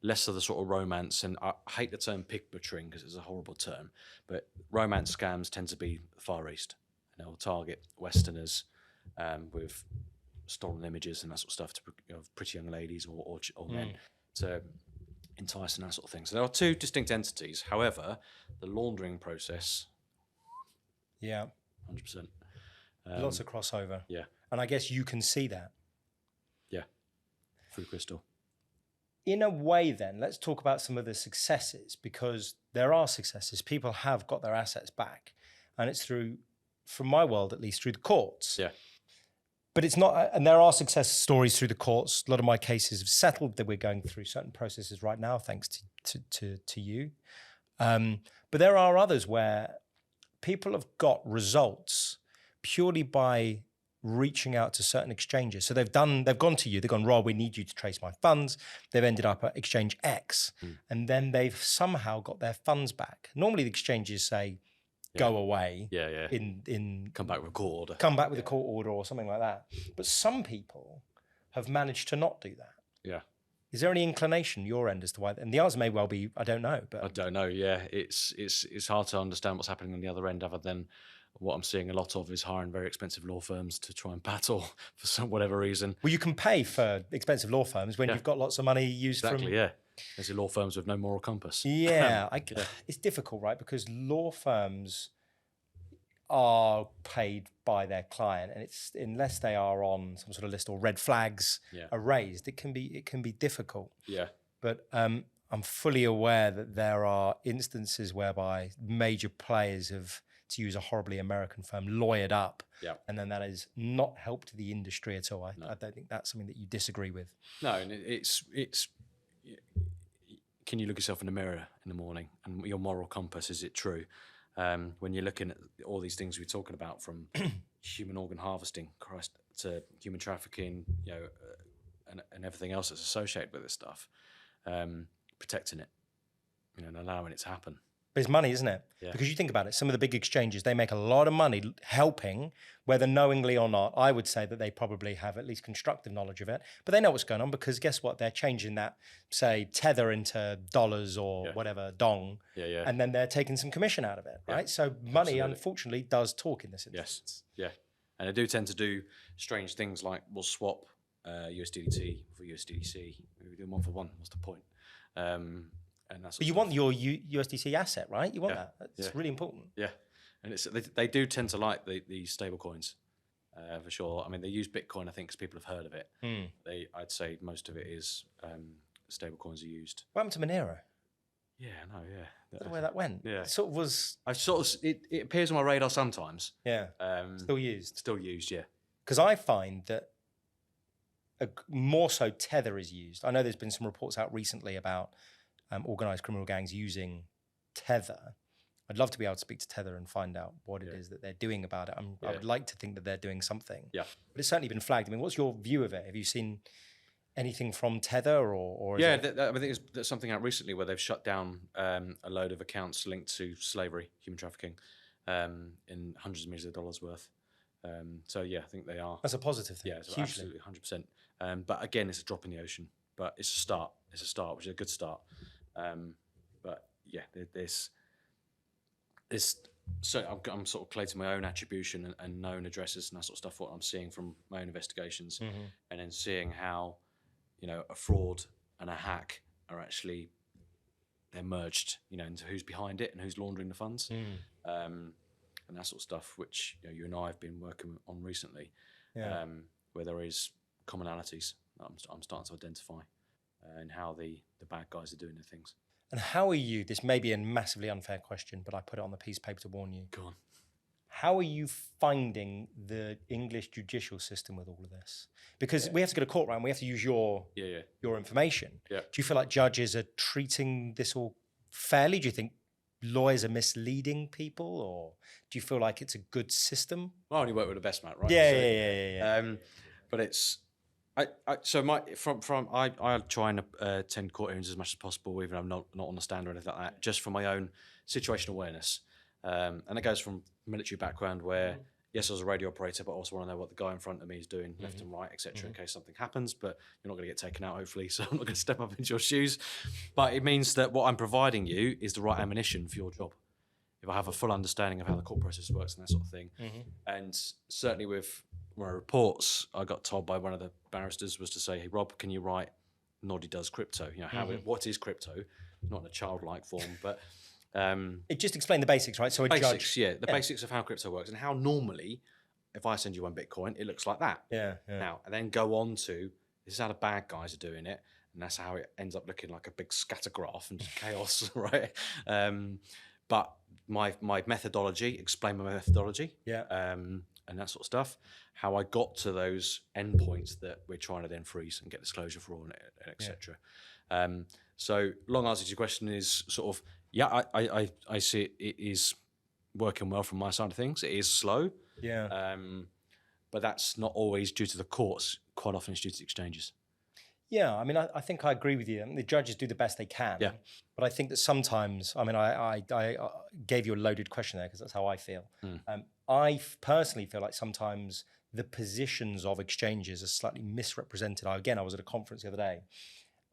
Less of the sort of romance, and I hate the term pig butchering because it's a horrible term, but romance scams tend to be Far East. And they'll target Westerners with stolen images and that sort of stuff to pretty young ladies or men to entice and that sort of thing. So there are two distinct entities. However, the laundering process, 100%. Lots of crossover. Yeah. And I guess you can see that. Yeah, through Crystal. In a way then, let's talk about some of the successes, because there are successes. People have got their assets back, and it's through, from my world at least, through the courts. Yeah. But it's not, and there are success stories through the courts. A lot of my cases have settled, that we're going through certain processes right now, thanks to you. But there are others where people have got results purely by reaching out to certain exchanges. So they've gone to you, they've gone, Rob, we need you to trace my funds. They've ended up at exchange X, and then they've somehow got their funds back. Normally the exchanges say, go away. In come back with a court order. Come back with a court order or something like that. But some people have managed to not do that. Yeah. Is there any inclination your end as to why? And the answer may well be, I don't know. But I don't know. Yeah, it's hard to understand what's happening on the other end, other than what I'm seeing a lot of is hiring very expensive law firms to try and battle for some whatever reason. Well, you can pay for expensive law firms when you've got lots of money used from. Exactly. Yeah. There's law firms with no moral compass. Yeah, it's difficult, right? Because law firms are paid by their client, and it's unless they are on some sort of list or red flags are raised, it can be difficult. Yeah. But I'm fully aware that there are instances whereby major players have, to use a horribly American term, lawyered up, and then that has not helped the industry at all. I don't think that's something that you disagree with. No, and it's. Can you look yourself in the mirror in the morning and your moral compass, is it true? When you're looking at all these things we're talking about, from human organ harvesting, to human trafficking, and everything else that's associated with this stuff, protecting it, and allowing it to happen. But it's money, isn't it? Yeah. Because you think about it, some of the big exchanges, they make a lot of money helping, whether knowingly or not. I would say that they probably have at least constructive knowledge of it, but they know what's going on, because guess what? They're changing that, say, tether into dollars or whatever, dong, and then they're taking some commission out of it, right? So money, unfortunately, does talk in this instance. Yes, and they do tend to do strange things like we'll swap USDT for USDC. We're doing one for one. What's the point? And that's. But you want your USDC asset, right? You want that. It's really important. Yeah, and they do tend to like the stable coins, for sure. I mean, they use Bitcoin, I think, because people have heard of it. I'd say most of it is stable coins are used. What happened to Monero? Yeah, no, yeah. I don't know where that went. Yeah, it sort of was. It appears on my radar sometimes. Yeah. Still used. Still used, yeah. Because I find that more so Tether is used. I know there's been some reports out recently about organised criminal gangs using Tether. I'd love to be able to speak to Tether and find out what it is that they're doing about it. I would like to think that they're doing something. Yeah. But it's certainly been flagged. I mean, what's your view of it? Have you seen anything from Tether or is it... I think there's something out recently where they've shut down a load of accounts linked to slavery, human trafficking, in hundreds of millions of dollars worth. So yeah, I think they are. That's a positive thing. Yeah, it's absolutely 100%. But again, it's a drop in the ocean. But it's a start. It's a start, which is a good start. But yeah, there's so I'm sort of collating my own attribution and known addresses and that sort of stuff, what I'm seeing from my own investigations, and then seeing how, a fraud and a hack are actually, they're merged, into who's behind it and who's laundering the funds, and that sort of stuff, which you and I have been working on recently, where there is commonalities that I'm starting to identify, and how the bad guys are doing their things. And how are you, this may be a massively unfair question, but I put it on the piece of paper to warn you. Go on. How are you finding the English judicial system with all of this? Because we have to go to court, right? And we have to use your information. Yeah. Do you feel like judges are treating this all fairly? Do you think lawyers are misleading people, or do you feel like it's a good system? Well, I only work with the best, Matt, right? Yeah. But it's... I try and attend court hearings as much as possible, even if I'm not on the stand or anything like that, just for my own situational awareness. And it goes from military background where, yes, I was a radio operator, but I also want to know what the guy in front of me is doing, left and right, etc., in case something happens. But you're not going to get taken out, hopefully, so I'm not going to step up into your shoes. But it means that what I'm providing you is the right ammunition for your job. If I have a full understanding of how the court process works and that sort of thing. And certainly with my reports, I got told by one of the barristers was to say, "Hey, Rob, can you write Noddy does crypto? What is crypto?" Not in a childlike form, but it just explained the basics, right? So a basics, judge, the basics of how crypto works and how normally, if I send you one Bitcoin, it looks like that. Now, and then go on to this is how the bad guys are doing it, and that's how it ends up looking like a big scatter graph and just chaos, right? But my methodology, explain my methodology, and that sort of stuff, how I got to those endpoints that we're trying to then freeze and get disclosure for, and etc. So long answer to your question is sort of, I see it is working well from my side of things. It is slow, but that's not always due to the courts. Quite often it's due to the exchanges. Yeah, I mean, I think I agree with you. I mean, the judges do the best they can. Yeah. But I think that sometimes, I mean, I gave you a loaded question there because that's how I feel. I personally feel like sometimes the positions of exchanges are slightly misrepresented. I was at a conference the other day,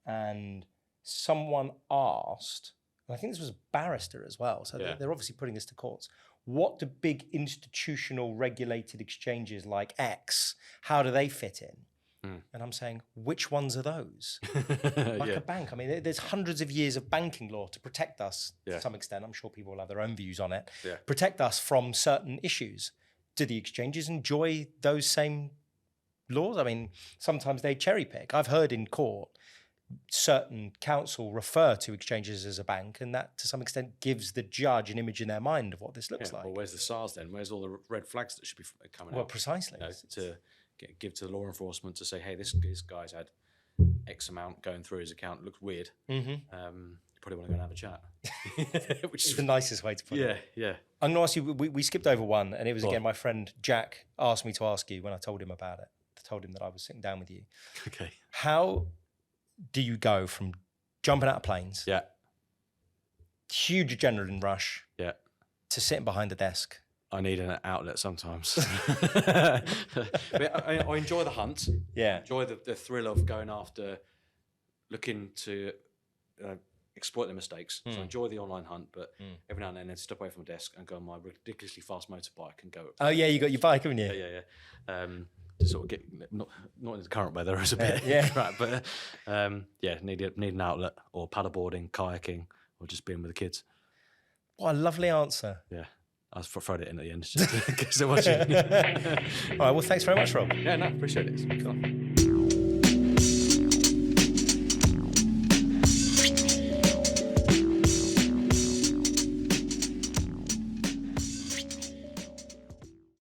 and someone asked, and I think this was a barrister as well, so they're obviously putting this to courts, what do big institutional regulated exchanges like X, how do they fit in? And I'm saying, which ones are those? Like a bank. I mean, there's hundreds of years of banking law to protect us to some extent. I'm sure people will have their own views on it. Protect us from certain issues. Do the exchanges enjoy those same laws? I mean, sometimes they cherry pick. I've heard in court certain counsel refer to exchanges as a bank, and that to some extent gives the judge an image in their mind of what this looks like. Well, where's the SARS then? Where's all the red flags that should be coming out? Well, precisely. To give to the law enforcement to say, hey, this guy's had X amount going through his account. It looks weird. You probably want to go and have a chat. Which is the nicest way to put it. Yeah. I'm going to ask you, we skipped over one, and it was, again, my friend Jack asked me to ask you when I told him about it. I told him that I was sitting down with you. Okay. How do you go from jumping out of planes, huge adrenaline rush, to sitting behind a desk? I need an outlet sometimes. I enjoy the hunt. Yeah. Enjoy the thrill of going after, looking to exploit the mistakes. So I enjoy the online hunt, but every now and then I step away from my desk and go on my ridiculously fast motorbike and go. Oh yeah, you got your bike, haven't you? Yeah. To sort of get not in the current weather, it's a bit right, but need an outlet, or paddleboarding, kayaking, or just being with the kids. What a lovely answer. Yeah. I thrown it in at the end just because they're watching. All right, well, thanks very much, Rob. Yeah, no, appreciate it. It's been fun.